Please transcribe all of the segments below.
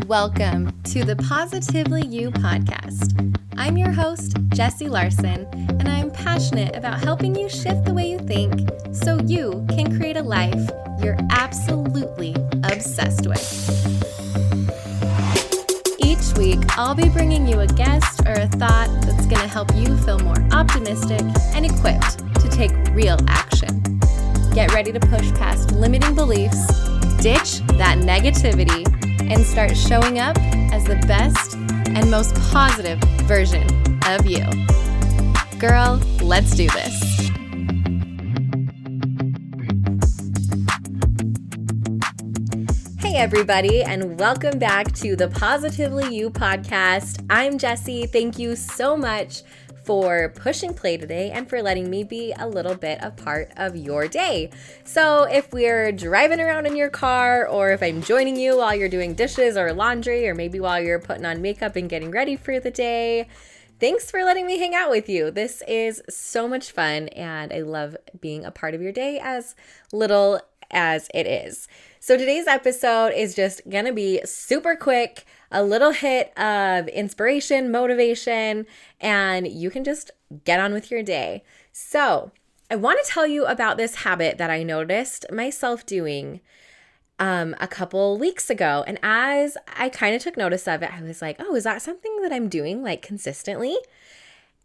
Welcome to the Positively You podcast. I'm your host, Jessie Larson, and I'm passionate about helping you shift the way you think so you can create a life you're absolutely obsessed with. Each week, I'll be bringing you a guest or a thought that's going to help you feel more optimistic and equipped to take real action. Get ready to push past limiting beliefs, ditch that negativity, and start showing up as the best and most positive version of you. Girl, let's do this. Hey everybody, and welcome back to the Positively You podcast. I'm Jessie. Thank you so much for pushing play today and for letting me be a little bit a part of your day. So if we're driving around in your car, or if I'm joining you while you're doing dishes or laundry, or maybe while you're putting on makeup and getting ready for the day, thanks for letting me hang out with you. This is so much fun, and I love being a part of your day, as little as it is. So today's episode is just gonna be super quick, a little hit of inspiration, motivation, and you can just get on with your day. So I want to tell you about this habit that I noticed myself doing a couple weeks ago. And as I kind of took notice of it, I was like, oh, is that something that I'm doing like consistently?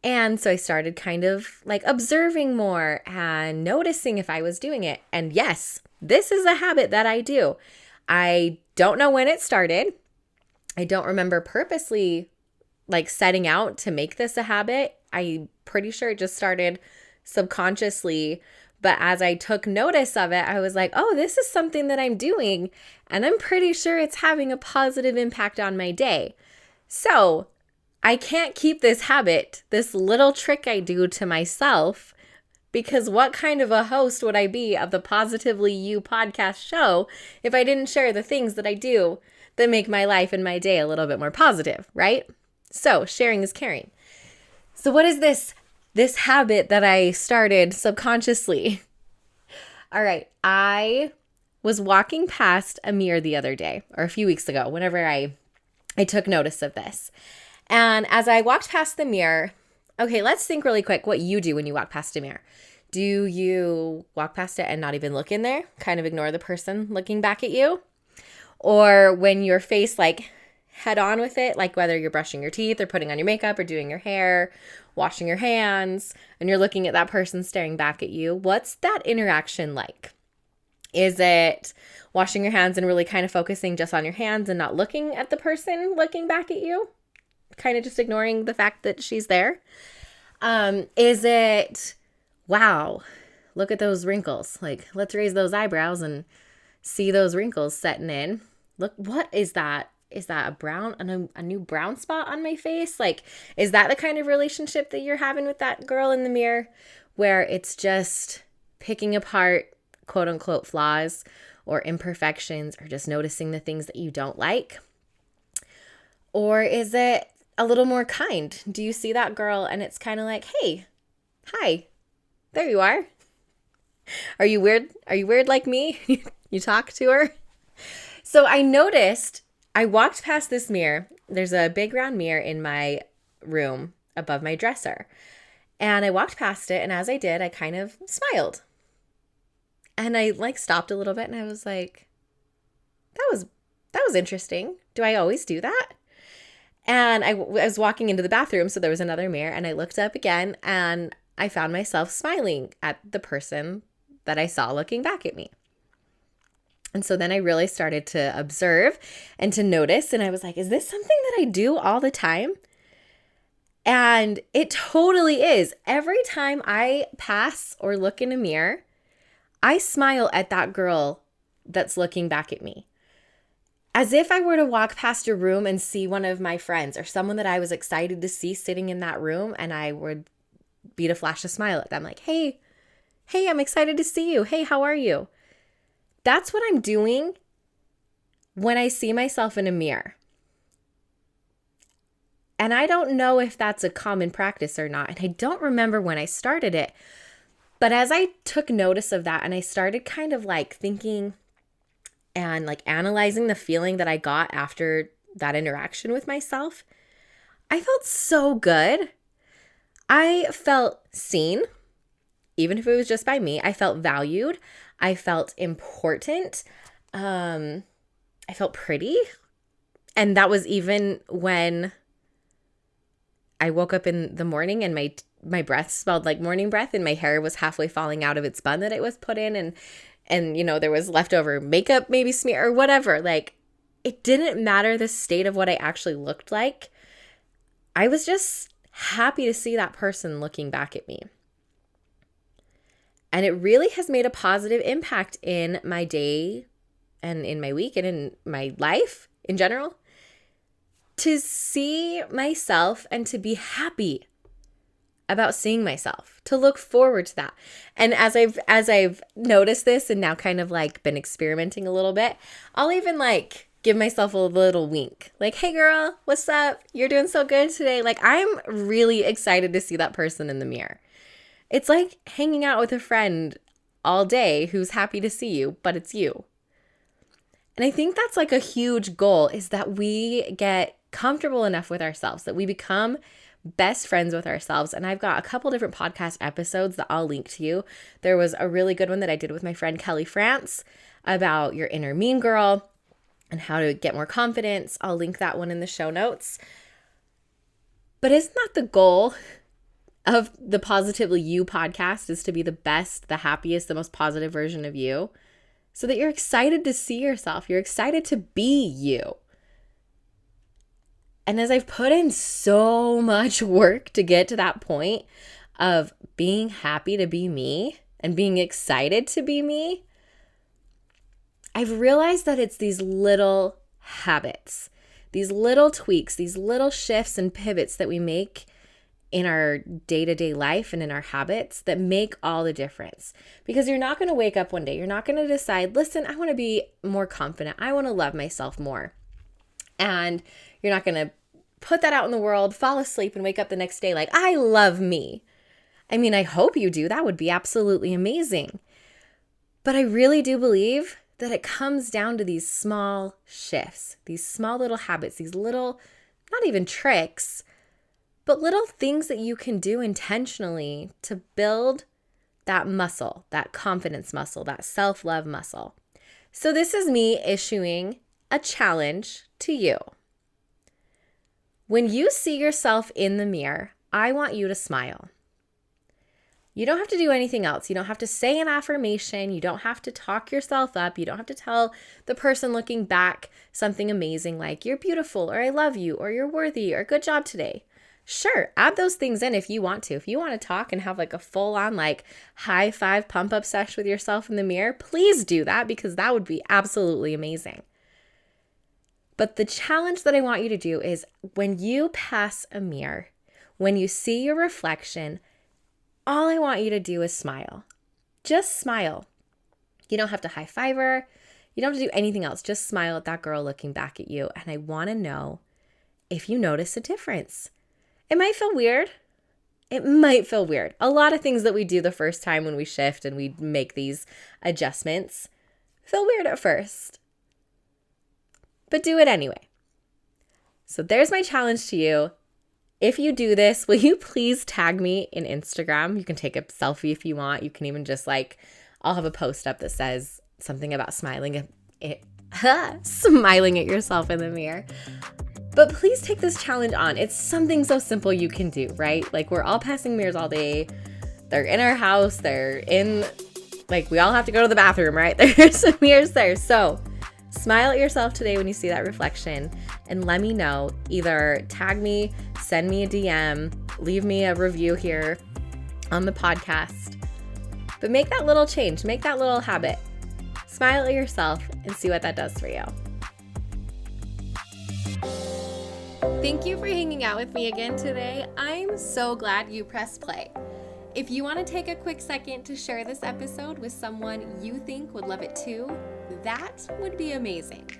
And so I started kind of like observing more and noticing if I was doing it. And yes, this is a habit that I do. I don't know when it started. I don't remember purposely like setting out to make this a habit. I'm pretty sure it just started subconsciously. But as I took notice of it, I was like, oh, this is something that I'm doing. And I'm pretty sure it's having a positive impact on my day. So I can't keep this habit, this little trick I do to myself, because what kind of a host would I be of the Positively You podcast show if I didn't share the things that I do that make my life and my day a little bit more positive, right? So sharing is caring. So what is this habit that I started subconsciously? All right, I was walking past a mirror the other day, or a few weeks ago, whenever I took notice of this. And as I walked past the mirror, okay, let's think really quick what you do when you walk past a mirror. Do you walk past it and not even look in there? Kind of ignore the person looking back at you? Or when your face like head on with it, like whether you're brushing your teeth or putting on your makeup or doing your hair, washing your hands, and you're looking at that person staring back at you, what's that interaction like? Is it washing your hands and really kind of focusing just on your hands and not looking at the person looking back at you? Kind of just ignoring the fact that she's there? Is it, wow, look at those wrinkles. Like, let's raise those eyebrows and see those wrinkles setting in. Look, what is that? Is that a new brown spot on my face? Like, is that the kind of relationship that you're having with that girl in the mirror, where it's just picking apart quote unquote flaws or imperfections, or just noticing the things that you don't like? Or is it a little more kind? Do you see that girl and it's kind of like, hey, hi, there you are. Are you weird? Are you weird like me? You talk to her? So I noticed, I walked past this mirror. There's a big round mirror in my room above my dresser. And I walked past it, and as I did, I kind of smiled. And I like stopped a little bit, and I was like, that was interesting. Do I always do that? And I was walking into the bathroom, so there was another mirror, and I looked up again, and I found myself smiling at the person that I saw looking back at me. And so then I really started to observe and to notice, and I was like, is this something that I do all the time? And it totally is. Every time I pass or look in a mirror, I smile at that girl that's looking back at me. As if I were to walk past a room and see one of my friends or someone that I was excited to see sitting in that room, and I would be to flash a smile at them like, hey, I'm excited to see you. Hey, how are you? That's what I'm doing when I see myself in a mirror. And I don't know if that's a common practice or not. And I don't remember when I started it. But as I took notice of that and I started kind of like thinking and like analyzing the feeling that I got after that interaction with myself, I felt so good. I felt seen, even if it was just by me. I felt valued. I felt important. I felt pretty. And that was even when I woke up in the morning and my breath smelled like morning breath and my hair was halfway falling out of its bun that it was put in, and there was leftover makeup maybe smear or whatever. Like, it didn't matter the state of what I actually looked like. I was just happy to see that person looking back at me. And it really has made a positive impact in my day and in my week and in my life in general, to see myself and to be happy about seeing myself, to look forward to that. And as I've noticed this and now kind of like been experimenting a little bit, I'll even like give myself a little wink. Like, hey girl, what's up? You're doing so good today. Like, I'm really excited to see that person in the mirror. It's like hanging out with a friend all day who's happy to see you, but it's you. And I think that's like a huge goal, is that we get comfortable enough with ourselves, that we become best friends with ourselves. And I've got a couple different podcast episodes that I'll link to you. There was a really good one that I did with my friend Kelly France about your inner mean girl and how to get more confidence. I'll link that one in the show notes. But isn't that the goal of the Positively You podcast, is to be the best, the happiest, the most positive version of you, so that you're excited to see yourself. You're excited to be you. And as I've put in so much work to get to that point of being happy to be me and being excited to be me, I've realized that it's these little habits, these little tweaks, these little shifts and pivots that we make in our day-to-day life and in our habits that make all the difference. Because you're not going to wake up one day, you're not going to decide, listen, I want to be more confident, I want to love myself more. And you're not going to put that out in the world, fall asleep, and wake up the next day like, I love me. I mean, I hope you do. That would be absolutely amazing. But I really do believe that it comes down to these small shifts, these small little habits, these little, not even tricks, but little things that you can do intentionally to build that muscle, that confidence muscle, that self-love muscle. So this is me issuing a challenge to you. When you see yourself in the mirror, I want you to smile. You don't have to do anything else. You don't have to say an affirmation. You don't have to talk yourself up. You don't have to tell the person looking back something amazing like, you're beautiful, or I love you, or you're worthy, or good job today. Sure, add those things in if you want to. If you want to talk and have like a full-on like high five pump up sesh with yourself in the mirror, please do that, because that would be absolutely amazing. But the challenge that I want you to do is, when you pass a mirror, when you see your reflection, all I want you to do is smile. Just smile. You don't have to high five her. You don't have to do anything else. Just smile at that girl looking back at you. And I want to know if you notice a difference. It might feel weird. It might feel weird. A lot of things that we do the first time when we shift and we make these adjustments feel weird at first. But do it anyway. So there's my challenge to you. If you do this, will you please tag me in Instagram? You can take a selfie if you want. You can even just like, I'll have a post up that says something about smiling smiling at yourself in the mirror. But please take this challenge on. It's something so simple you can do, right? Like, we're all passing mirrors all day. They're in our house. They're in, like, we all have to go to the bathroom, right? There's some mirrors there. So smile at yourself today when you see that reflection, and let me know. Either tag me, send me a DM, leave me a review here on the podcast. But make that little change. Make that little habit. Smile at yourself and see what that does for you. Thank you for hanging out with me again today. I'm so glad you pressed play. If you want to take a quick second to share this episode with someone you think would love it too, that would be amazing.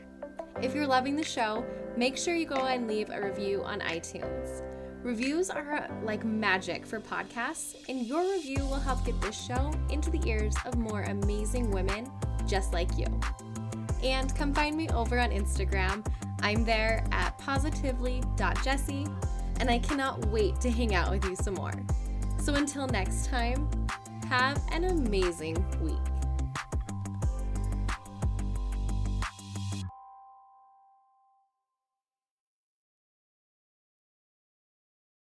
If you're loving the show, make sure you go and leave a review on iTunes. Reviews are like magic for podcasts, and your review will help get this show into the ears of more amazing women just like you. And come find me over on Instagram. I'm there at positively.jessie, and I cannot wait to hang out with you some more. So until next time, have an amazing week.